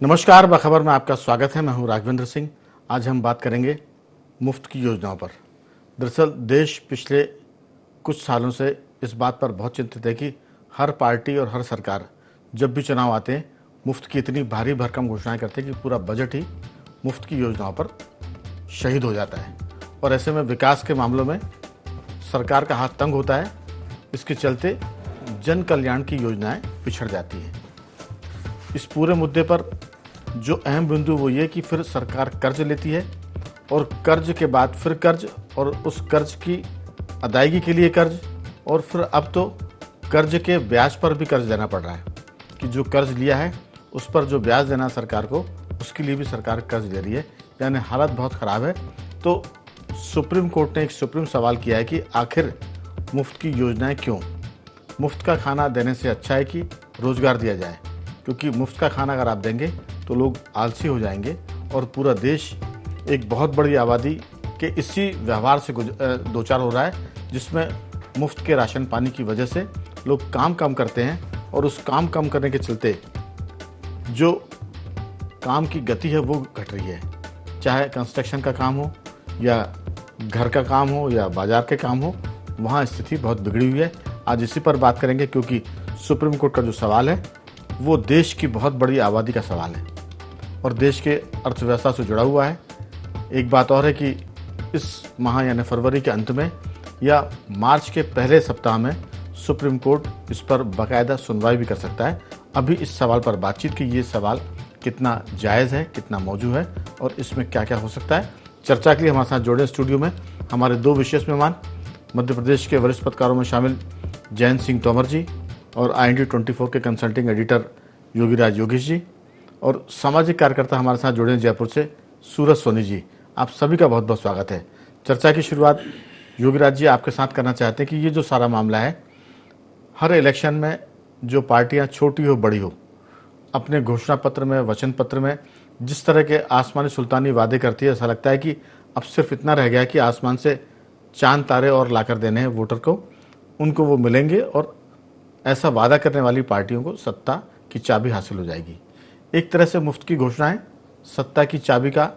नमस्कार, बखबर में आपका स्वागत है। मैं हूं राघवेंद्र सिंह। आज हम बात करेंगे मुफ्त की योजनाओं पर। दरअसल देश पिछले कुछ सालों से इस बात पर बहुत चिंतित है कि हर पार्टी और हर सरकार जब भी चुनाव आते हैं मुफ्त की इतनी भारी भरकम घोषणाएं करते हैं कि पूरा बजट ही मुफ्त की योजनाओं पर शहीद हो जाता है। और ऐसे में विकास के मामलों में सरकार का हाथ तंग होता है। इसके चलते जन कल्याण की योजनाएं पिछड़ जाती हैं। इस पूरे मुद्दे पर जो अहम बिंदु वो ये कि फिर सरकार कर्ज लेती है और कर्ज के बाद फिर कर्ज और उस कर्ज की अदायगी के लिए कर्ज और फिर अब तो कर्ज के ब्याज पर भी कर्ज देना पड़ रहा है कि जो कर्ज लिया है उस पर जो ब्याज देना सरकार को उसके लिए भी सरकार कर्ज ले रही है। यानी हालत बहुत ख़राब है। तो सुप्रीम कोर्ट ने एक सुप्रीम सवाल किया है कि आखिर मुफ्त की योजनाएं क्यों? मुफ्त का खाना देने से अच्छा है कि रोज़गार दिया जाए, क्योंकि मुफ्त का खाना अगर आप देंगे तो लोग आलसी हो जाएंगे और पूरा देश एक बहुत बड़ी आबादी के इसी व्यवहार से दो चार हो रहा है, जिसमें मुफ्त के राशन पानी की वजह से लोग काम कम करते हैं और उस काम कम करने के चलते जो काम की गति है वो घट रही है। चाहे कंस्ट्रक्शन का काम हो या घर का काम हो या बाजार के काम हो, वहाँ स्थिति बहुत बिगड़ी हुई है। आज इसी पर बात करेंगे, क्योंकि सुप्रीम कोर्ट का जो सवाल है वो देश की बहुत बड़ी आबादी का सवाल है और देश के अर्थव्यवस्था से जुड़ा हुआ है। एक बात और है कि इस माह यानी फरवरी के अंत में या मार्च के पहले सप्ताह में सुप्रीम कोर्ट इस पर बाकायदा सुनवाई भी कर सकता है। अभी इस सवाल पर बातचीत की, ये सवाल कितना जायज़ है, कितना मौजू है और इसमें क्या क्या हो सकता है। चर्चा के लिए हमारे साथ जोड़े स्टूडियो में हमारे दो विशेष मेहमान, मध्य प्रदेश के वरिष्ठ पत्रकारों में शामिल जयंत सिंह तोमर जी और IND24 के कंसल्टिंग एडिटर योगीराज योगेश जी, और सामाजिक कार्यकर्ता हमारे साथ जुड़े हैं जयपुर से सूरज सोनी जी। आप सभी का बहुत बहुत स्वागत है। चर्चा की शुरुआत योगीराज जी आपके साथ करना चाहते हैं कि ये जो सारा मामला है, हर इलेक्शन में जो पार्टियां छोटी हो बड़ी हो, अपने घोषणा पत्र में, वचन पत्र में जिस तरह के आसमानी सुल्तानी वादे करती है, ऐसा लगता है कि अब सिर्फ इतना रह गया कि आसमान से चांद तारे और लाकर देने हैं वोटर को, उनको वो मिलेंगे और ऐसा वादा करने वाली पार्टियों को सत्ता की चाबी हासिल हो जाएगी। एक तरह से मुफ्त की घोषणाएं सत्ता की चाबी का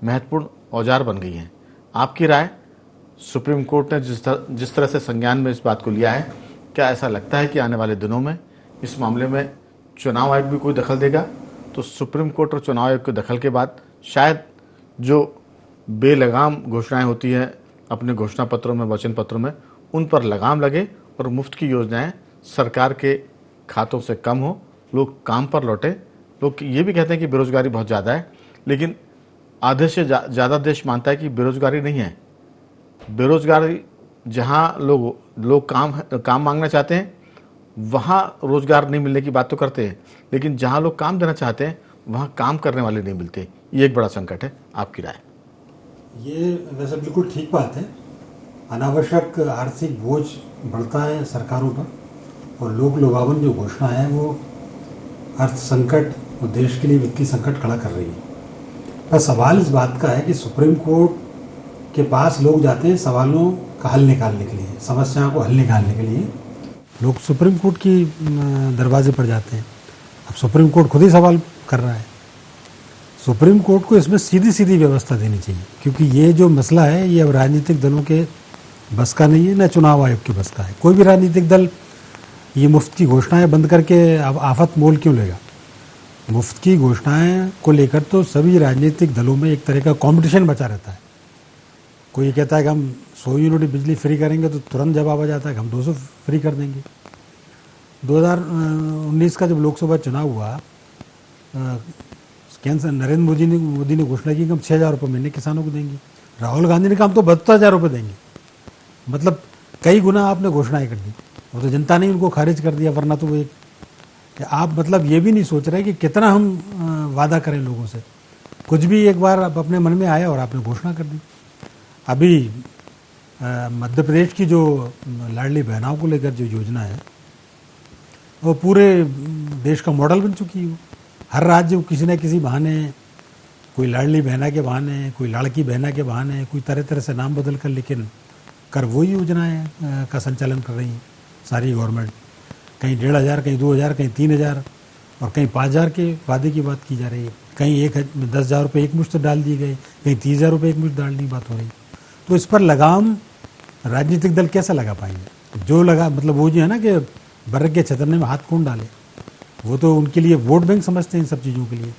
महत्वपूर्ण औजार बन गई हैं। आपकी राय? सुप्रीम कोर्ट ने जिस तरह से संज्ञान में इस बात को लिया है, क्या ऐसा लगता है कि आने वाले दिनों में इस मामले में चुनाव आयोग भी कोई दखल देगा? तो सुप्रीम कोर्ट और चुनाव आयोग के दखल के बाद शायद जो बेलगाम घोषणाएं होती हैं अपने घोषणा पत्रों में, वचन पत्रों में, उन पर लगाम लगे और मुफ्त की योजनाएं सरकार के खातों से कम हो, लोग काम पर लौटे। लोग ये भी कहते हैं कि बेरोजगारी बहुत ज़्यादा है, लेकिन आधे से ज़्यादा देश मानता है कि बेरोजगारी नहीं है। बेरोजगारी जहाँ लोग काम मांगना चाहते हैं वहाँ रोजगार नहीं मिलने की बात तो करते हैं, लेकिन जहाँ लोग काम देना चाहते हैं वहाँ काम करने वाले नहीं मिलते। ये एक बड़ा संकट है। आपकी राय? ये वैसे बिल्कुल ठीक बात है। अनावश्यक आर्थिक बोझ बढ़ता है सरकारों पर और लोक लुभावन जो घोषणा है वो अर्थ संकट और देश के लिए वित्तीय संकट खड़ा कर रही है। पर सवाल इस बात का है कि सुप्रीम कोर्ट के पास लोग जाते हैं सवालों का हल निकालने के लिए, समस्याओं को हल निकालने के लिए लोग सुप्रीम कोर्ट की दरवाजे पर जाते हैं। अब सुप्रीम कोर्ट खुद ही सवाल कर रहा है। सुप्रीम कोर्ट को इसमें सीधी सीधी व्यवस्था देनी चाहिए, क्योंकि ये जो मसला है ये अब राजनीतिक दलों के बस का नहीं है, न चुनाव आयोग के बस का है। कोई भी राजनीतिक दल ये मुफ्त की घोषणाएं बंद करके अब आफत मोल क्यों लेगा? मुफ्त की घोषणाएं को लेकर तो सभी राजनीतिक दलों में एक तरह का कंपटीशन बचा रहता है। कोई कहता है कि हम 100 यूनिट बिजली फ्री करेंगे तो तुरंत जवाब आ जाता है कि हम 200 फ्री कर देंगे। 2019 का जब लोकसभा चुनाव हुआ, केंद्र नरेंद्र मोदी ने घोषणा की कि हम 6,000 रुपये महीने किसानों को देंगे। राहुल गांधी ने कहा हम तो 72,000 रुपये देंगे। मतलब कई गुना आपने घोषणाएं कर दी और तो जनता ने उनको खारिज कर दिया। वरना तो वो एक आप मतलब ये भी नहीं सोच रहे कि कितना हम वादा करें लोगों से। कुछ भी एक बार आप अपने मन में आया और आपने घोषणा कर दी। अभी मध्य प्रदेश की जो लाडली बहनाओं को लेकर जो योजना है वो पूरे देश का मॉडल बन चुकी है। हर राज्य किसी न किसी बहाने, कोई लाडली बहना के बहाने, कोई लाड़की बहना के बहाने, कोई तरह तरह से नाम बदल कर, लेकिन कर वही योजनाएं का संचालन कर रही है सारी गवर्नमेंट। कहीं 1,500, कहीं 2,000, कहीं 3,000 और कहीं 5,000 के वादे की बात की जा रही है, कहीं 10,000 रुपये एक मुश्त डाल दिए गए, कहीं 30,000 रुपये एक मुश्त डालने की बात हो रही। तो इस पर लगाम राजनीतिक दल कैसा लगा पाएंगे? जो लगा मतलब वो जो है ना कि बर्र के छतरने में हाथ कौन डाले, वो तो उनके लिए वोट बैंक समझते हैं इन सब चीज़ों के लिए।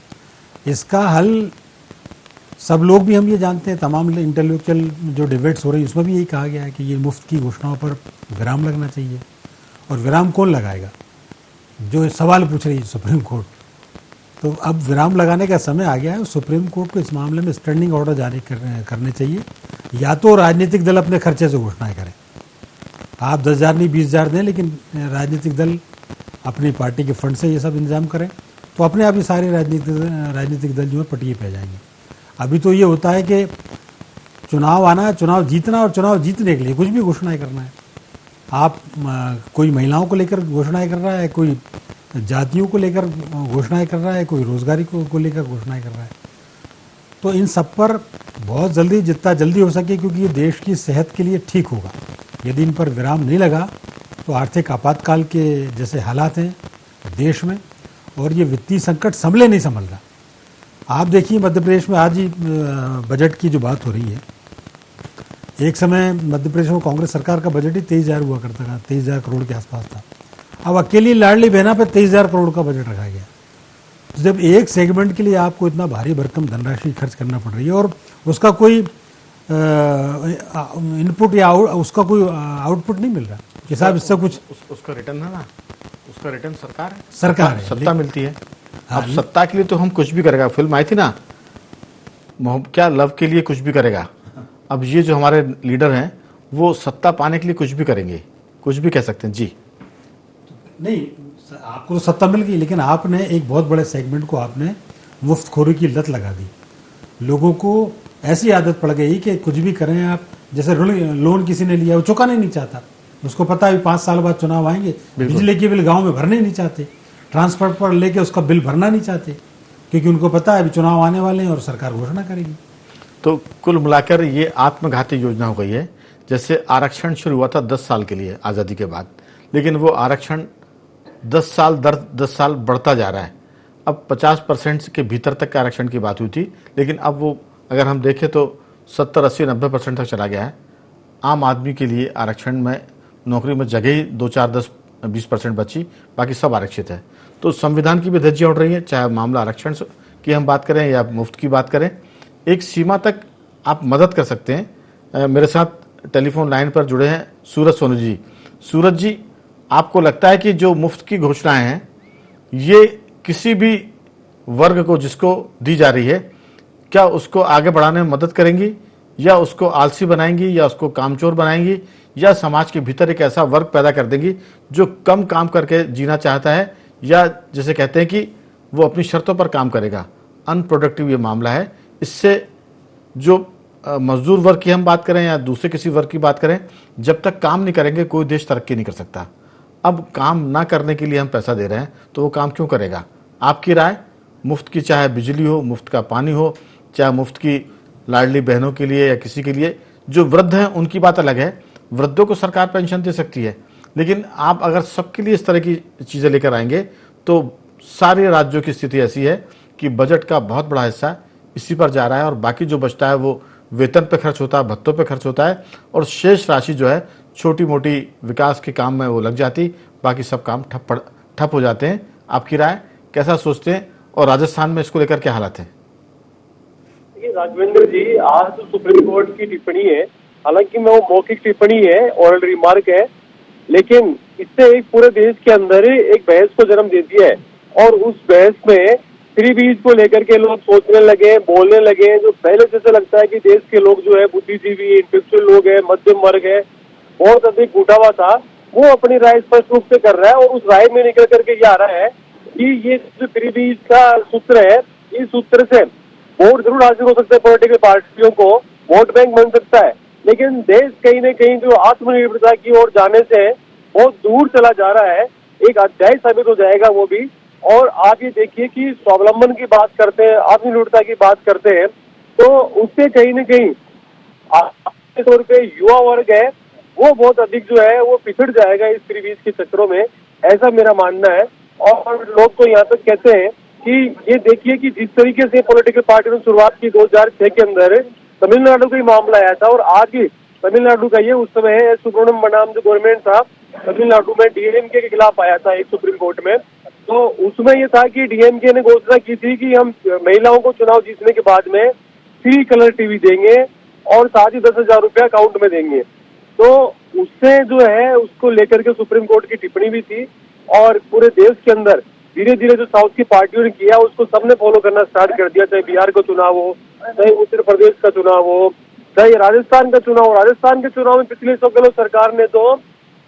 इसका हल सब लोग भी हम ये जानते हैं, तमाम इंटेलेक्चुअल जो डिबेट्स हो रही है उसमें भी यही कहा गया है कि ये मुफ्त की घोषणाओं पर विराम लगना चाहिए। और विराम कौन लगाएगा? जो सवाल पूछ रही है सुप्रीम कोर्ट। तो अब विराम लगाने का समय आ गया है। सुप्रीम कोर्ट को इस मामले में स्टैंडिंग ऑर्डर जारी करने चाहिए, या तो राजनीतिक दल अपने खर्चे से घोषणाएं करें। आप 10,000 नहीं 20,000 दें, लेकिन राजनीतिक दल अपनी पार्टी के फंड से ये सब इंतजाम करें, तो अपने आप ही सारे राजनीतिक दल जो है पटिए पे जाएंगे। अभी तो ये होता है कि चुनाव आना, चुनाव जीतना, और चुनाव जीतने के लिए कुछ भी घोषणाएं करना है। आप कोई महिलाओं को लेकर घोषणाएं कर रहा है, कोई जातियों को लेकर घोषणाएं कर रहा है, कोई रोजगारी को लेकर घोषणाएं कर रहा है। तो इन सब पर बहुत जल्दी, जितना जल्दी हो सके, क्योंकि ये देश की सेहत के लिए ठीक होगा। यदि इन पर विराम नहीं लगा तो आर्थिक आपातकाल के जैसे हालात हैं देश में, और ये वित्तीय संकट नहीं संभल रहा। आप देखिए मध्य प्रदेश में आज ही बजट की जो बात हो रही है, एक समय मध्य प्रदेश में कांग्रेस सरकार का बजट ही 23,000 हुआ करता था, 23,000 करोड़ के आसपास था। अब अकेली लाडली बहना पे 23,000 करोड़ का बजट रखा गया। तो जब एक सेगमेंट के लिए आपको इतना भारी भरकम धनराशि खर्च करना पड़ रही है, और उसका कोई इनपुट या उसका कोई आउटपुट नहीं मिल रहा कि साहब इससे कुछ उसका रिटर्न है ना, उसका रिटर्न सरकार है, सत्ता मिलती है। अब सत्ता के लिए तो हम कुछ भी करेगा। फिल्म आई थी ना, क्या लव के लिए कुछ भी करेगा। अब ये जो हमारे लीडर हैं वो सत्ता पाने के लिए कुछ भी करेंगे, कुछ भी कह सकते हैं जी। नहीं, आपको तो सत्ता मिल गई, लेकिन आपने एक बहुत बड़े सेगमेंट को आपने मुफ्तखोरी की लत लगा दी। लोगों को ऐसी आदत पड़ गई कि कुछ भी करें आप। जैसे लोन किसी ने लिया, वो चुकाना ही नहीं चाहता, उसको पता है 5 साल बाद चुनाव आएंगे। बिजली के बिल गांव में भरने नहीं चाहते, ट्रांसपोर्ट पर लेके उसका बिल भरना नहीं चाहते, क्योंकि उनको पता है अभी चुनाव आने वाले हैं और सरकार घोषणा करेगी। तो कुल मिलाकर ये आत्मघाती योजना हो गई है। जैसे आरक्षण शुरू हुआ था 10 साल के लिए आज़ादी के बाद, लेकिन वो आरक्षण 10 साल बढ़ता जा रहा है। अब 50% के भीतर तक के आरक्षण की बात हुई थी, लेकिन अब वो अगर हम देखें तो 70, 80, 90% तक चला गया है। आम आदमी के लिए आरक्षण में नौकरी में जगह ही 2, 4, 10, 20% बची, बाकी सब आरक्षित है। तो संविधान की भी धज्जियां उड़ रही हैं, चाहे मामला आरक्षण की हम बात करें या मुफ्त की बात करें। एक सीमा तक आप मदद कर सकते हैं। मेरे साथ टेलीफोन लाइन पर जुड़े हैं सूरज सोनी जी। सूरज जी, आपको लगता है कि जो मुफ्त की घोषणाएं हैं ये किसी भी वर्ग को जिसको दी जा रही है, क्या उसको आगे बढ़ाने में मदद करेंगी, या उसको आलसी बनाएंगी, या उसको कामचोर बनाएंगी, या समाज के भीतर एक ऐसा वर्ग पैदा कर देंगी जो कम काम करके जीना चाहता है, या जैसे कहते हैं कि वो अपनी शर्तों पर काम करेगा। अनप्रोडक्टिव ये मामला है। इससे जो मजदूर वर्ग की हम बात करें या दूसरे किसी वर्ग की बात करें, जब तक काम नहीं करेंगे कोई देश तरक्की नहीं कर सकता। अब काम ना करने के लिए हम पैसा दे रहे हैं तो वो काम क्यों करेगा? आपकी राय? मुफ्त की चाहे बिजली हो, मुफ्त का पानी हो, चाहे मुफ्त की लाडली बहनों के लिए या किसी के लिए। जो वृद्ध हैं उनकी बात अलग है, वृद्धों को सरकार पेंशन दे सकती है, लेकिन आप अगर सबके लिए इस तरह की चीज़ें लेकर आएंगे तो सारे राज्यों की स्थिति ऐसी है कि बजट का बहुत बड़ा हिस्सा इसी पर जा रहा है, और बाकी जो बचता है वो वेतन पे खर्च होता है, भत्तों पे खर्च होता है, और शेष राशि जो है छोटी मोटी विकास के काम में वो लग जाती, बाकी सब काम ठप हो जाते हैं। आपकी राय, कैसा सोचते हैं, और राजस्थान में इसको लेकर क्या हालात है? राघवेंद्र जी, आज तो सुप्रीम कोर्ट की टिप्पणी है, हालांकि वो मौखिक टिप्पणी है, ओरल रिमार्क है, लेकिन इससे एक पूरे देश के अंदर एक बहस को जन्म दे दिया है। और उस बहस में फ्री बीज को लेकर के लोग सोचने लगे, बोलने लगे। जो पहले जैसे लगता है कि देश के लोग जो है बुद्धिजीवी, इंटेलेक्चुअल लोग है, मध्यम वर्ग है, बहुत अधिक उठा हुआ था, वो अपनी राय स्पष्ट रूप से कर रहा है। और उस राय में निकल करके ये आ रहा है कि ये जो फ्री बीज का सूत्र है, इस सूत्र से वोट जरूर हासिल हो सकते हैं, पॉलिटिकल पार्टियों को वोट बैंक बन सकता है, लेकिन देश कहीं न कहीं जो आत्मनिर्भरता की ओर जाने से बहुत दूर चला जा रहा है, एक अध्याय साबित हो जाएगा वो भी। और आप ये देखिए कि स्वावलंबन की बात करते हैं, आत्मनिर्भरता की बात करते हैं, तो उससे कहीं न कहीं तौर पे युवा वर्ग है वो बहुत अधिक जो है वो पिछड़ जाएगा इस फ्री बीज के चक्करों में, ऐसा मेरा मानना है। और लोग तो यहाँ तक कहते हैं कि ये देखिए कि जिस तरीके से पॉलिटिकल पार्टी ने शुरुआत की 2006 के अंदर, तमिलनाडु का ही मामला आया था और आज ही तमिलनाडु का ये उस समय सुब्रमण्यम बनाम जो गवर्नमेंट था तमिलनाडु में डीएमके के खिलाफ आया था एक सुप्रीम कोर्ट में। तो उसमें ये था कि डीएमके ने घोषणा की थी कि हम महिलाओं को चुनाव जीतने के बाद में फ्री कलर टीवी देंगे और साथ ही 10,000 रुपया अकाउंट में देंगे। तो उससे जो है उसको लेकर के सुप्रीम कोर्ट की टिप्पणी भी थी और पूरे देश के अंदर धीरे धीरे जो साउथ की पार्टियों ने किया उसको सबने फॉलो करना स्टार्ट कर दिया, चाहे बिहार का चुनाव हो, चाहे उत्तर प्रदेश का चुनाव हो, चाहे राजस्थान का चुनाव हो। राजस्थान के चुनाव में पिछले 100 गहलोत सरकार ने तो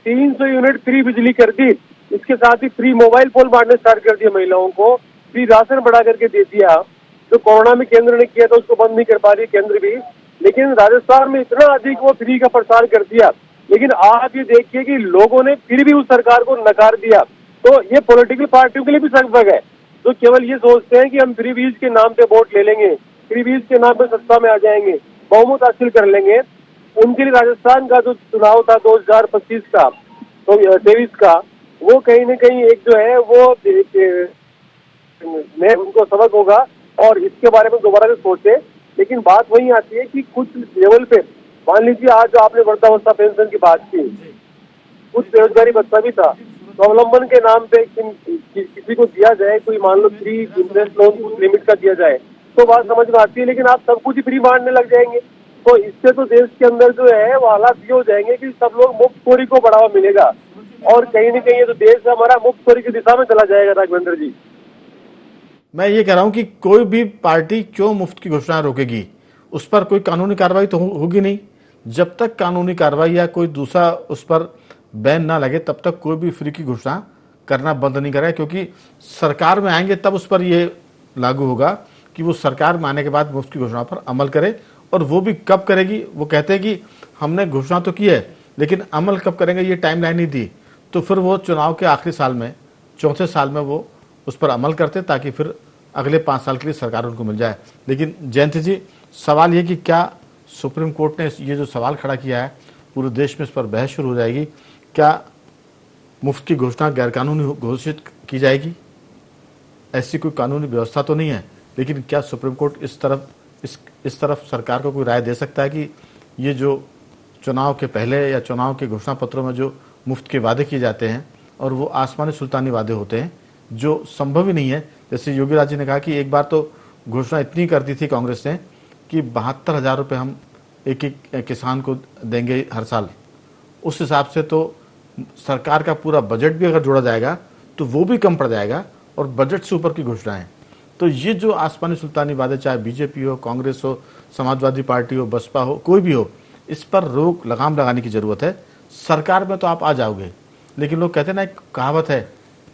300 यूनिट फ्री बिजली कर दी, इसके साथ ही फ्री मोबाइल फोन बांटने स्टार्ट कर दिया महिलाओं को, फ्री राशन बढ़ा करके दे दिया। जो कोरोना में केंद्र ने किया था उसको बंद नहीं कर पा रही केंद्र भी, लेकिन राजस्थान में इतना अधिक वो फ्री का प्रसार कर दिया। लेकिन आप ये देखिए कि लोगों ने फिर भी उस सरकार को नकार दिया। तो ये पॉलिटिकल पार्टियों के लिए भी लगभग है जो केवल ये सोचते हैं कि हम फ्री बीज के नाम पे वोट ले लेंगे, फ्री बीज के नाम पे सत्ता में आ जाएंगे, बहुमत हासिल कर लेंगे। उनके लिए राजस्थान का जो चुनाव था 2025 का तो 23 का, वो कहीं न कहीं एक जो है वो में उनको सबक होगा और इसके बारे में दोबारा से सोचे। लेकिन बात वही आती है कि कुछ लेवल पे मान लीजिए आज जो आपने वृद्धावस्था पेंशन की बात की, कुछ बेरोजगारी भत्ता भी था, स्वावलंबन के नाम पे किसी को दिया जाए, कोई मान लो फ्री बिजनेस लोन कुछ लिमिट का दिया जाए तो बात समझ में आती है। लेकिन आप सब कुछ ही फ्री बांटने लग जाएंगे तो इससे तो देश के अंदर जो है वो हालात ये हो जाएंगे कि सब लोग मुफ्तखोरी को बढ़ावा मिलेगा और कहीं न कहीं ये तो देश हमारा मुफ्तखोरी की दिशा में चला जाएगा। राघवेंद्र जी, मैं ये कह रहा हूं कि कोई भी पार्टी क्यों मुफ्त की घोषणा रोकेगी, उस पर कोई कानूनी कार्रवाई तो होगी नहीं। जब तक कानूनी कार्रवाई या कोई दूसरा उस पर बैन ना लगे तब तक कोई भी फ्री की घोषणा करना बंद नहीं करेगा, क्योंकि सरकार में आएंगे तब उस पर यह लागू होगा कि वो सरकार में आने के बाद मुफ्त की घोषणा पर अमल करे। और वो भी कब करेगी, वो कहते हैं कि हमने घोषणा तो की है लेकिन अमल कब करेंगे ये टाइमलाइन नहीं दी, तो फिर वो चुनाव के आखिरी साल में, चौथे साल में वो उस पर अमल करते ताकि फिर अगले 5 साल के लिए सरकार उनको मिल जाए। लेकिन जयंत जी, सवाल ये कि क्या सुप्रीम कोर्ट ने ये जो सवाल खड़ा किया है पूरे देश में इस पर बहस शुरू हो जाएगी, क्या मुफ्त की घोषणा गैरकानूनी घोषित की जाएगी? ऐसी कोई कानूनी व्यवस्था तो नहीं है, लेकिन क्या सुप्रीम कोर्ट इस तरफ सरकार को कोई राय दे सकता है कि ये जो चुनाव के पहले या चुनाव के घोषणा पत्रों में जो मुफ्त के वादे किए जाते हैं और वो आसमानी सुल्तानी वादे होते हैं जो संभव ही नहीं है। जैसे योगी राज जी ने कहा कि एक बार तो घोषणा इतनी कर दी थी कांग्रेस ने कि 72,000 रुपये हम एक एक किसान को देंगे हर साल। उस हिसाब से तो सरकार का पूरा बजट भी अगर जोड़ा जाएगा तो वो भी कम पड़ जाएगा और बजट से ऊपर की घोषणाएं। तो ये जो आसमानी सुल्तानी वादे, चाहे बीजेपी हो, कांग्रेस हो, समाजवादी पार्टी हो, बसपा हो, कोई भी हो, इस पर रोक लगाम लगाने की जरूरत है। सरकार में तो आप आ जाओगे, लेकिन लोग कहते हैं ना, एक कहावत है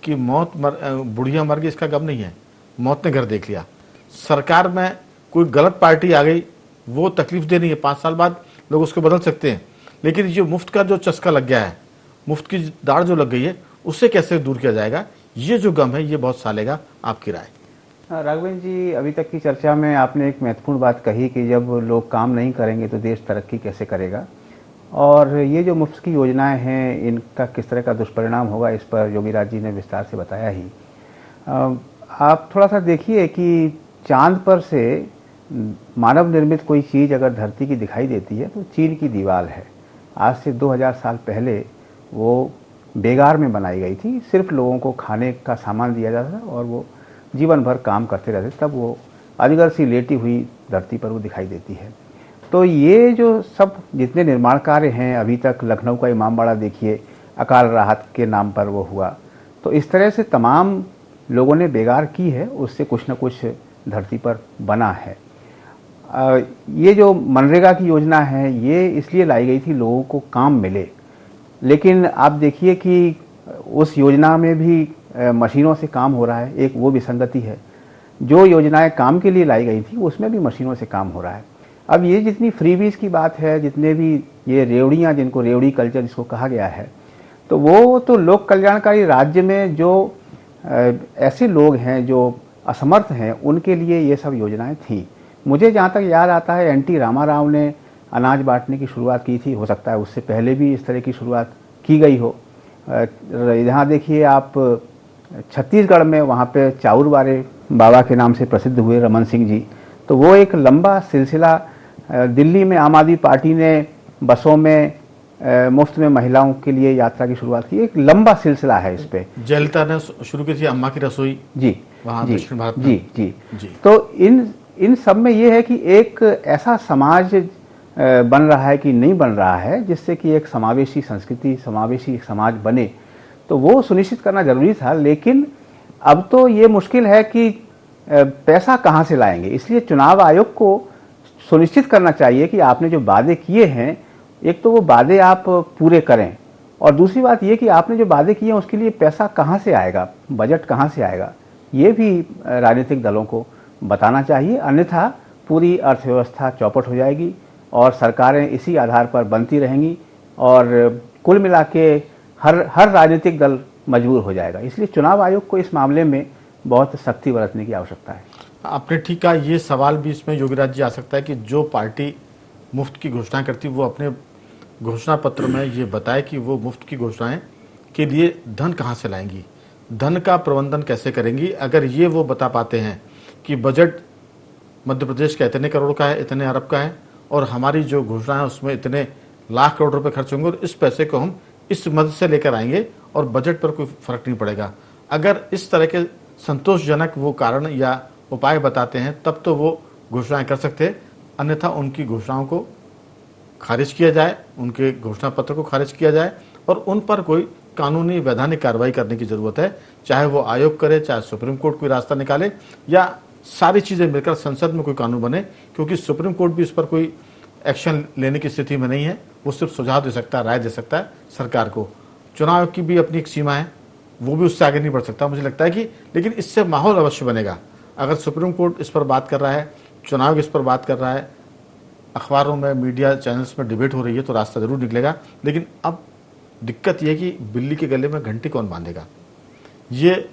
कि बुढ़िया मर गई इसका गम नहीं है, मौत ने घर देख लिया। सरकार में कोई गलत पार्टी आ गई वो तकलीफ दे नहीं है, 5 साल बाद लोग उसको बदल सकते हैं, लेकिन ये मुफ्त का जो चस्का लग गया है, मुफ्त की दाढ़ जो लग गई है, उससे कैसे दूर किया जाएगा, ये जो गम है ये बहुत सालेगा। आपकी राय? राघवेंद्र जी, अभी तक की चर्चा में आपने एक महत्वपूर्ण बात कही कि जब लोग काम नहीं करेंगे तो देश तरक्की कैसे करेगा, और ये जो मुफ्त की योजनाएं हैं इनका किस तरह का दुष्परिणाम होगा इस पर योगी राज जी ने विस्तार से बताया ही। आप थोड़ा सा देखिए कि चांद पर से मानव निर्मित कोई चीज़ अगर धरती की दिखाई देती है तो चीन की दीवार है। आज से 2000 साल पहले वो बेगार में बनाई गई थी, सिर्फ लोगों को खाने का सामान दिया जाता था और वो जीवन भर काम करते रहते, तब वो अजगर सी लेटी हुई धरती पर वो दिखाई देती है। तो ये जो सब जितने निर्माण कार्य हैं अभी तक, लखनऊ का इमामबाड़ा देखिए, अकाल राहत के नाम पर वो हुआ, तो इस तरह से तमाम लोगों ने बेगार की है, उससे कुछ न कुछ धरती पर बना है। ये जो मनरेगा की योजना है ये इसलिए लाई गई थी लोगों को काम मिले, लेकिन आप देखिए कि उस योजना में भी मशीनों से काम हो रहा है, एक वो विसंगति है। जो योजनाएं काम के लिए लाई गई थी उसमें भी मशीनों से काम हो रहा है। अब ये जितनी फ्रीबीज की बात है, जितने भी ये रेवड़ियाँ, जिनको रेवड़ी कल्चर जिसको कहा गया है, तो वो तो लोक कल्याणकारी राज्य में जो ऐसे लोग हैं जो असमर्थ हैं उनके लिए ये सब योजनाएं थी। मुझे जहाँ तक याद आता है एनटी रामाराव ने अनाज बांटने की शुरुआत की थी, हो सकता है उससे पहले भी इस तरह की शुरुआत की गई हो। यहाँ देखिए आप छत्तीसगढ़ में वहाँ पे चाउर वाले बाबा के नाम से प्रसिद्ध हुए रमन सिंह जी, तो वो एक लंबा सिलसिला। दिल्ली में आम आदमी पार्टी ने बसों में मुफ्त में महिलाओं के लिए यात्रा की शुरुआत की, एक लंबा सिलसिला है इस पे। जयललिता ने शुरू की थी अम्मा की रसोई जी वहाँ जी दक्षिण भारत में। जी जी जी। तो इन सब में ये है कि एक ऐसा समाज बन रहा है कि नहीं बन रहा है जिससे कि एक समावेशी संस्कृति, समावेशी एक समाज बने, तो वो सुनिश्चित करना जरूरी था। लेकिन अब तो ये मुश्किल है कि पैसा कहाँ से लाएंगे, इसलिए चुनाव आयोग को सुनिश्चित करना चाहिए कि आपने जो वादे किए हैं, एक तो वो वादे आप पूरे करें, और दूसरी बात ये कि आपने जो वादे किए हैं उसके लिए पैसा कहाँ से आएगा, बजट कहाँ से आएगा, ये भी राजनीतिक दलों को बताना चाहिए। अन्यथा पूरी अर्थव्यवस्था चौपट हो जाएगी और सरकारें इसी आधार पर बनती रहेंगी और कुल मिला के हर राजनीतिक दल मजबूर हो जाएगा। इसलिए चुनाव आयोग को इस मामले में बहुत सख्ती बरतने की आवश्यकता है। आपने ठीक कहा। ये सवाल भी इसमें योगीराज जी आ सकता है कि जो पार्टी मुफ्त की घोषणा करती वो अपने घोषणा पत्र में ये बताए कि वो मुफ्त की घोषणाएं के लिए धन कहाँ से लाएंगी, धन का प्रबंधन कैसे करेंगी। अगर ये वो बता पाते हैं कि बजट मध्य प्रदेश का इतने करोड़ का है, इतने अरब का है, और हमारी जो घोषणा है उसमें इतने लाख करोड़ रुपए खर्च होंगे और इस पैसे को हम इस मद से लेकर आएंगे और बजट पर कोई फर्क नहीं पड़ेगा, अगर इस तरह के संतोषजनक वो कारण या उपाय बताते हैं तब तो वो घोषणाएं कर सकते हैं। अन्यथा उनकी घोषणाओं को खारिज किया जाए, उनके घोषणा पत्र को खारिज किया जाए और उन पर कोई कानूनी वैधानिक कार्रवाई करने की जरूरत है, चाहे वो आयोग करे, चाहे सुप्रीम कोर्ट कोई रास्ता निकाले, या सारी चीजें मिलकर संसद में कोई कानून बने, क्योंकि सुप्रीम कोर्ट भी इस पर कोई एक्शन लेने की स्थिति में नहीं है। वो सिर्फ सुझाव दे सकता है, राय दे सकता है सरकार को। चुनाव आयोग की भी अपनी एक सीमा है, वो भी उससे आगे नहीं बढ़ सकता मुझे लगता है कि, लेकिन इससे माहौल अवश्य बनेगा। अगर सुप्रीम कोर्ट इस पर बात कर रहा है, चुनाव इस पर बात कर रहा है, अखबारों में, मीडिया चैनल्स में डिबेट हो रही है, तो रास्ता जरूर निकलेगा। लेकिन अब दिक्कत यह है कि बिल्ली के गले में घंटी कौन बांधेगा। ये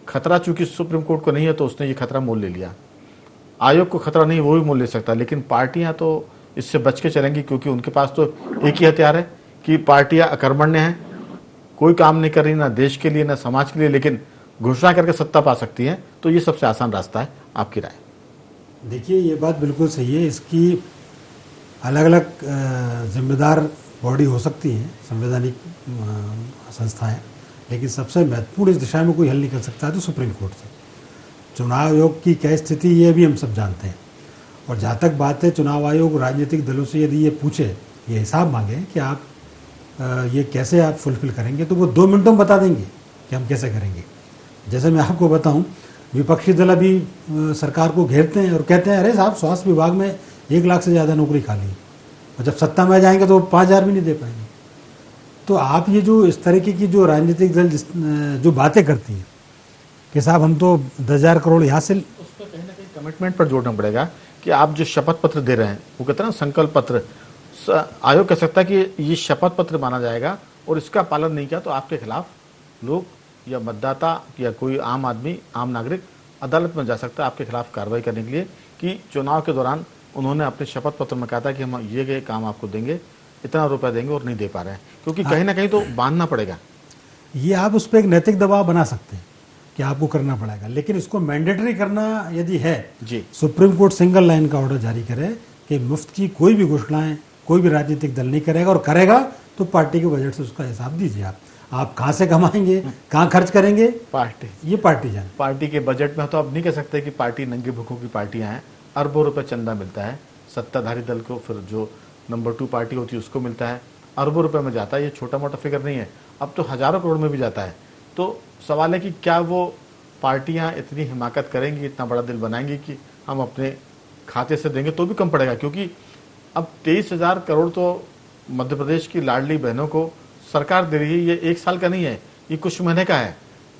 खतरा चूंकि सुप्रीम कोर्ट को नहीं है तो उसने ये खतरा मोल ले लिया। आयोग को खतरा नहीं, वो भी मोल ले सकता, लेकिन पार्टियां तो इससे बच के चलेंगी, क्योंकि उनके पास तो एक ही हथियार है कि पार्टियां अकर्मण्य हैं, कोई काम नहीं कर रही, ना देश के लिए ना समाज के लिए, लेकिन घोषणा करके सत्ता पा सकती हैं। तो ये सबसे आसान रास्ता है। आपकी राय? देखिए, ये बात बिल्कुल सही है। इसकी अलग अलग जिम्मेदार बॉडी हो सकती हैं, संवैधानिक संस्थाएं, लेकिन सबसे महत्वपूर्ण इस दिशा में कोई हल निकल सकता है तो सुप्रीम कोर्ट से। चुनाव आयोग की क्या स्थिति ये भी हम सब जानते हैं। और जहाँ तक बात है, चुनाव आयोग राजनीतिक दलों से यदि ये पूछे, ये हिसाब मांगे कि आप ये कैसे आप फुलफिल करेंगे, तो वो 2 मिनटों में बता देंगे कि हम कैसे करेंगे। जैसे मैं आपको बताऊं, विपक्षी दल अभी सरकार को घेरते हैं और कहते हैं अरे साहब, स्वास्थ्य विभाग में 1 लाख से ज़्यादा नौकरी खाली है, और जब सत्ता में जाएंगे तो 5,000 भी नहीं दे पाएंगे। तो आप ये जो इस तरीके की जो राजनीतिक दल जो बातें करती हैं कि साहब हम तो 10,000 करोड़ यहाँ से, उस पर कहीं ना कहीं कमिटमेंट पर जोड़ना पड़ेगा कि आप जो शपथ पत्र दे रहे हैं, वो कहते हैं ना संकल्प पत्र, आयोग कह सकता है कि ये शपथ पत्र माना जाएगा और इसका पालन नहीं किया तो आपके खिलाफ लोग या मतदाता या कोई आम आदमी, आम नागरिक अदालत में जा सकता है आपके खिलाफ कार्रवाई करने के लिए कि चुनाव के दौरान उन्होंने अपने शपथ पत्र में कहा था कि हम ये काम आपको देंगे, इतना रुपया देंगे, और नहीं दे पा रहे हैं। क्योंकि कहीं ना कहीं तो बांधना पड़ेगा। ये आप उस पर एक नैतिक दबाव बना सकते हैं कि आपको करना पड़ेगा, लेकिन इसको मैंडेटरी करना यदि है जी, सुप्रीम कोर्ट सिंगल लाइन का ऑर्डर जारी करे कि मुफ्त की कोई भी घोषणाएं कोई भी राजनीतिक दल नहीं करेगा, और करेगा तो पार्टी के बजट से उसका हिसाब दीजिए। आप कहाँ से कमाएंगे, कहाँ खर्च करेंगे, पार्टी, ये पार्टी जाने। पार्टी के बजट में तो अब नहीं कह सकते कि पार्टी नंगे भूखों की पार्टियां हैं। अरबों रुपए चंदा मिलता है सत्ताधारी दल को, फिर जो नंबर 2 पार्टी होती है उसको मिलता है, अरबों रुपए में जाता है। ये छोटा मोटा फिगर नहीं है, अब तो हजारों करोड़ में भी जाता है। तो सवाल है कि क्या वो पार्टियां इतनी हिमाकत करेंगी, इतना बड़ा दिल बनाएंगी कि हम अपने खाते से देंगे तो भी कम पड़ेगा। क्योंकि अब 23,000 करोड़ तो मध्य प्रदेश की लाडली बहनों को सरकार दे रही है। ये 1 साल का नहीं है, ये कुछ महीने का है।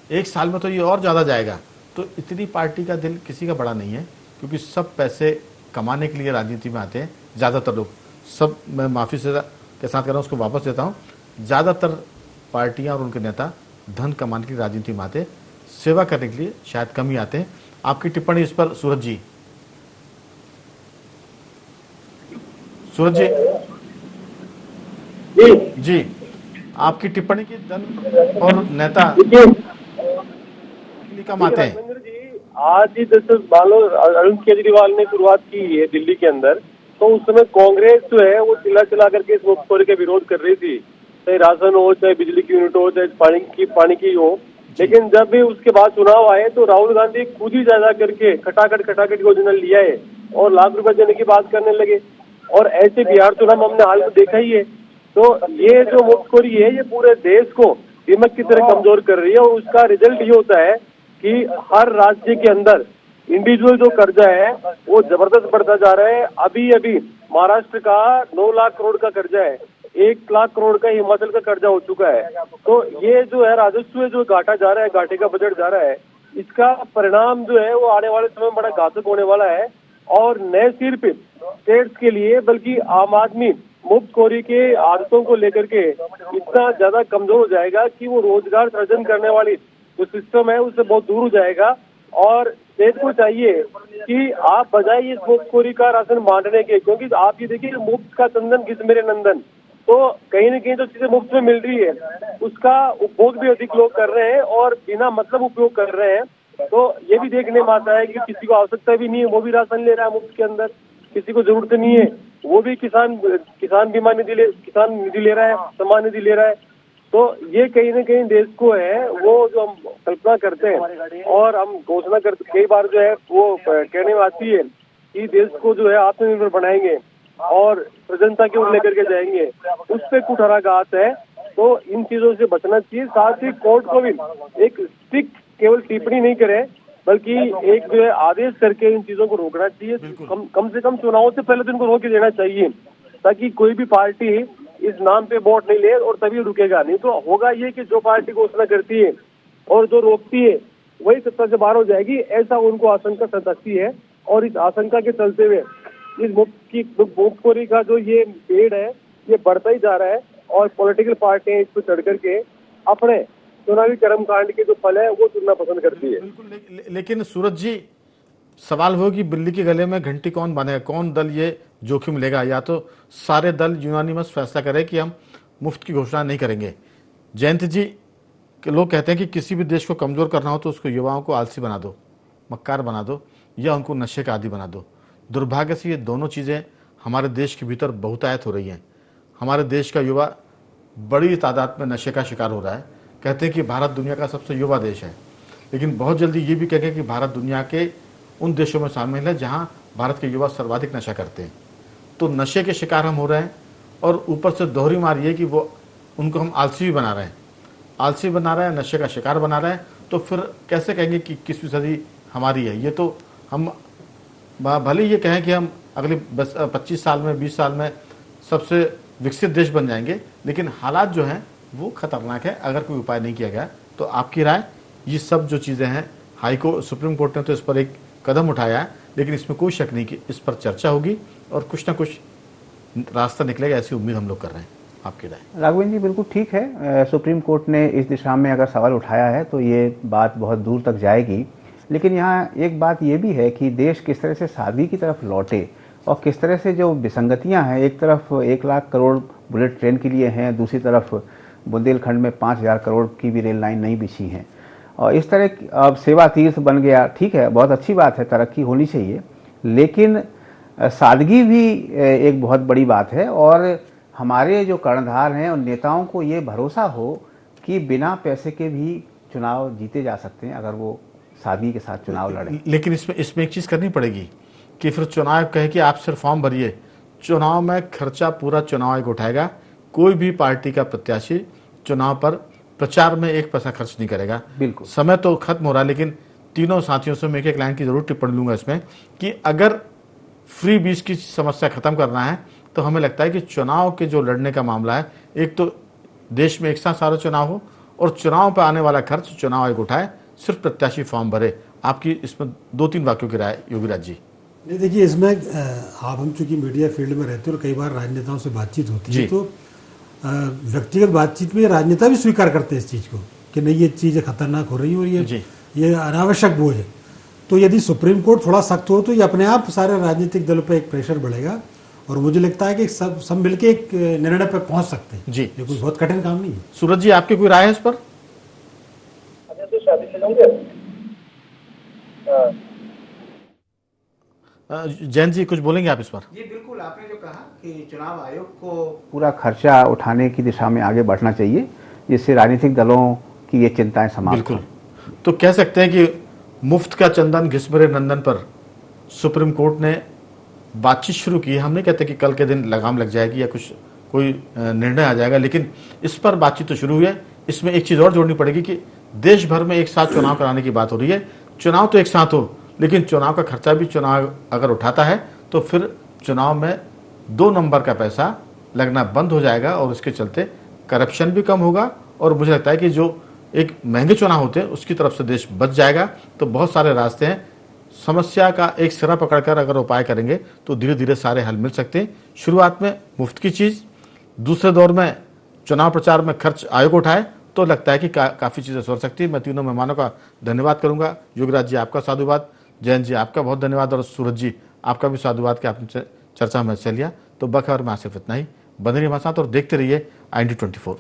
1 साल में तो ये और ज़्यादा जाएगा। तो इतनी पार्टी का दिल किसी का बड़ा नहीं है, क्योंकि सब पैसे कमाने के लिए राजनीति में आते हैं। ज़्यादातर लोग, सब, मैं माफ़ी से के साथ कर रहा हूँ, उसको वापस देता हूँ, ज़्यादातर पार्टियाँ और उनके नेता धन कमाने की राजनीति में आते, सेवा करने के लिए शायद कम ही आते हैं। आपकी टिप्पणी इस पर सूरज जी? सूरज जी, जी, आपकी टिप्पणी की धन और नेता दिल्ली कम आते हैं। राघवेंद्र जी, आज ही जैसे मान लो अरविंद केजरीवाल ने शुरुआत की है दिल्ली के अंदर, तो उस समय कांग्रेस जो है वो चिल्ला चिल्ला करके इस मुफ्तखोरी का विरोध कर रही थी, चाहे राशन हो, चाहे बिजली की यूनिट हो, चाहे पानी की हो। लेकिन जब भी उसके बाद चुनाव आए तो राहुल गांधी खुद ही जा करके खटाखट योजना लिया है और लाख रुपए देने की बात करने लगे। और ऐसे बिहार चुनाव हमने हाल में देखा ही है। तो ये जो मुफ्तखोरी है ये पूरे देश को दीमक की तरह कमजोर कर रही है, और उसका रिजल्ट ये होता है कि हर राज्य के अंदर इंडिविजुअल जो कर्जा है वो जबरदस्त बढ़ता जा रहा है। अभी महाराष्ट्र का 9 लाख करोड़ का कर्जा है, 1 लाख करोड़ का हिमाचल का कर्जा हो चुका है। तो ये जो है राजस्व जो घाटा जा रहा है, घाटे का बजट जा रहा है, इसका परिणाम जो है वो आने वाले समय में बड़ा घातक होने वाला है। और न सिर्फ स्टेट्स के लिए बल्कि आम आदमी मुफ्तखोरी के आदतों को लेकर के इतना ज्यादा कमजोर हो जाएगा कि वो रोजगार सृजन करने वाली जो सिस्टम है उससे बहुत दूर हो जाएगा। और स्टेट को चाहिए कि आप बजाय इस मुफ्तखोरी का राशन बांटने के, क्योंकि आप ये देखिए मुफ्त का चंदन किस मेरे नंदन, तो कहीं न कहीं जो चीजें मुफ्त में मिल रही है उसका उपभोग भी अधिक लोग कर रहे हैं और बिना मतलब उपयोग कर रहे हैं। तो ये भी देखने में आता है कि किसी को आवश्यकता भी नहीं है वो भी राशन ले रहा है मुफ्त के अंदर, किसी को जरूरत नहीं है वो भी किसान निधि ले रहा है, सम्मान निधि ले रहा है। तो ये कहीं न कहीं देश को है वो जो हम कल्पना करते हैं और हम घोषणा करते कई बार जो है वो कहने में आती है कि देश को जो है आत्मनिर्भर बनाएंगे और सृजनता की ओर लेकर के जाएंगे, उस पर कुठाराघात है। तो इन चीजों से बचना चाहिए। साथ ही कोर्ट को भी एक स्ट्रिक्ट केवल टिप्पणी नहीं करे बल्कि एक जो है आदेश करके इन चीजों को रोकना चाहिए। कम से कम चुनाव से पहले तो इनको रोक के देना चाहिए, ताकि कोई भी पार्टी इस नाम पे वोट नहीं ले और तभी रुकेगा। नहीं तो होगा ये कि जो पार्टी घोषणा करती है और जो रोकती है वही सत्ता से बाहर हो जाएगी, ऐसा उनको आशंका सताती है। और इस आशंका के चलते हुए इस मुफ्तखोरी का जो ये पेड़ है ये बढ़ता ही जा रहा है और पॉलिटिकल पार्टियां इस पर चढ़ करके अपने चुनावी कर्मकांड के जो फल है वो चुनना पसंद करती है। बिल्कुल, लेकिन सूरज जी सवाल हो कि बिल्ली के गले में घंटी कौन बांधेगा, कौन दल ये जोखिम लेगा? या तो सारे दल यूनानिमस फैसला करें कि हम मुफ्त की घोषणा नहीं करेंगे। जयंत जी, लोग कहते हैं कि किसी भी देश को कमजोर करना हो तो उसको युवाओं को आलसी बना दो, मक्कार बना दो या उनको नशे का आदी बना दो। दुर्भाग्य से ये दोनों चीज़ें हमारे देश के भीतर बहुतायत हो रही हैं। हमारे देश का युवा बड़ी तादाद में नशे का शिकार हो रहा है। कहते हैं कि भारत दुनिया का सबसे युवा देश है, लेकिन बहुत जल्दी ये भी कहेंगे कि भारत दुनिया के उन देशों में शामिल है जहां भारत के युवा सर्वाधिक नशा करते हैं। तो नशे के शिकार हम हो रहे हैं और ऊपर से दोहरी मार ये कि वो उनको हम आलसी भी बना रहे हैं, आलसी बना रहे हैं, नशे का शिकार बना रहे हैं। तो फिर कैसे कहेंगे कि 21वीं सदी हमारी है? ये तो हम भले ये कहें कि हम अगले 25 साल में 20 साल में सबसे विकसित देश बन जाएंगे, लेकिन हालात जो हैं वो खतरनाक है अगर कोई उपाय नहीं किया गया। तो आपकी राय, ये सब जो चीज़ें हैं, सुप्रीम कोर्ट ने तो इस पर एक कदम उठाया है, लेकिन इसमें कोई शक नहीं कि इस पर चर्चा होगी और कुछ ना कुछ रास्ता निकलेगा, ऐसी उम्मीद हम लोग कर रहे हैं। आपकी राय? राघवेंद्र जी बिल्कुल ठीक है। सुप्रीम कोर्ट ने इस दिशा में अगर सवाल उठाया है तो ये बात बहुत दूर तक जाएगी। लेकिन यहाँ एक बात ये भी है कि देश किस तरह से सादगी की तरफ लौटे और किस तरह से जो विसंगतियाँ हैं, एक तरफ 1 लाख करोड़ बुलेट ट्रेन के लिए हैं, दूसरी तरफ बुंदेलखंड में 5000 करोड़ की भी रेल लाइन नहीं बिछी हैं। और इस तरह अब सेवा तीर्थ बन गया, ठीक है, बहुत अच्छी बात है, तरक्की होनी चाहिए, लेकिन सादगी भी एक बहुत बड़ी बात है। और हमारे जो कर्णधार हैं उन नेताओं को ये भरोसा हो कि बिना पैसे के भी चुनाव जीते जा सकते हैं अगर वो सादगी के साथ चुनाव लड़ें। लेकिन इसमें एक चीज़ करनी पड़ेगी कि फिर चुनाव कहे कि आप सिर्फ फॉर्म भरिए, चुनाव में खर्चा पूरा चुनाव आयोग उठाएगा। कोई भी पार्टी का प्रत्याशी चुनाव पर प्रचार में 1 पैसा खर्च नहीं करेगा। बिल्कुल, समय तो खत्म हो रहा है, लेकिन तीनों साथियों से मैं एक लाइन की जरूर टिप्पणी लूंगा इसमें कि अगर फ्री बीज की समस्या खत्म करना है तो हमें लगता है कि चुनाव के जो लड़ने का मामला है, एक तो देश में एक साथ सारा चुनाव हो और चुनाव पर आने वाला खर्च चुनाव आयोग उठाए, सिर्फ प्रत्याशी फॉर्म भरे। आपकी इसमें 2-3 वाक्यों की राय योगीराज जी? नहीं, देखिए इसमें आप हम चूंकि मीडिया फील्ड में रहते हैं और कई बार राजनेताओं से बातचीत होती है, तो व्यक्तिगत बातचीत में राजनेता भी स्वीकार करते हैं इस चीज़ को कि नहीं ये चीज़ें खतरनाक हो रही है और ये अनावश्यक बोझ है। तो यदि सुप्रीम कोर्ट थोड़ा सख्त हो तो ये अपने आप सारे राजनीतिक दलों पर एक प्रेशर बढ़ेगा और मुझे लगता है कि सब मिलकर एक निर्णय पर पहुंच सकते हैं जी। ये कोई बहुत कठिन काम नहीं है। सूरज जी, आपकी कोई राय है इस पर? जैन जी कुछ बोलेंगे आप इस पर? जी बिल्कुल, आपने जो कहा कि चुनाव आयोग को पूरा खर्चा उठाने की दिशा में आगे बढ़ना चाहिए, जिससे राजनीतिक दलों की ये चिंताएं समाप्त बिल्कुल। हों। तो कह सकते हैं कि मुफ्त का चंदन घिसमरे नंदन पर सुप्रीम कोर्ट ने बातचीत शुरू की है। हम नहीं कहते कि कल के दिन लगाम लग जाएगी या कुछ कोई निर्णय आ जाएगा, लेकिन इस पर बातचीत तो शुरू हुई है। इसमें एक चीज़ और जोड़नी पड़ेगी कि देश भर में एक साथ चुनाव कराने की बात हो रही है। चुनाव तो एक साथ हो, लेकिन चुनाव का खर्चा भी चुनाव अगर उठाता है तो फिर चुनाव में 2 नंबर का पैसा लगना बंद हो जाएगा और इसके चलते करप्शन भी कम होगा। और मुझे लगता है कि जो एक महंगे चुनाव होते हैं उसकी तरफ से देश बच जाएगा। तो बहुत सारे रास्ते हैं, समस्या का एक सिरा पकड़कर अगर उपाय करेंगे तो धीरे धीरे सारे हल मिल सकते हैं। शुरुआत में मुफ्त की चीज़, दूसरे दौर में चुनाव प्रचार में खर्च आयोग उठाए तो लगता है कि काफ़ी चीज़ें सुधर सकती है। मैं तीनों मेहमानों का धन्यवाद करूंगा। योगराज जी आपका साधुवाद, जयंत जी आपका बहुत धन्यवाद और सूरज जी आपका भी साधुवाद कि आपने चर्चा में हिस्सा लिया। तो बखैर में सिर्फ इतना ही। बने रहिए हमारे साथ और देखते रहिए IND24।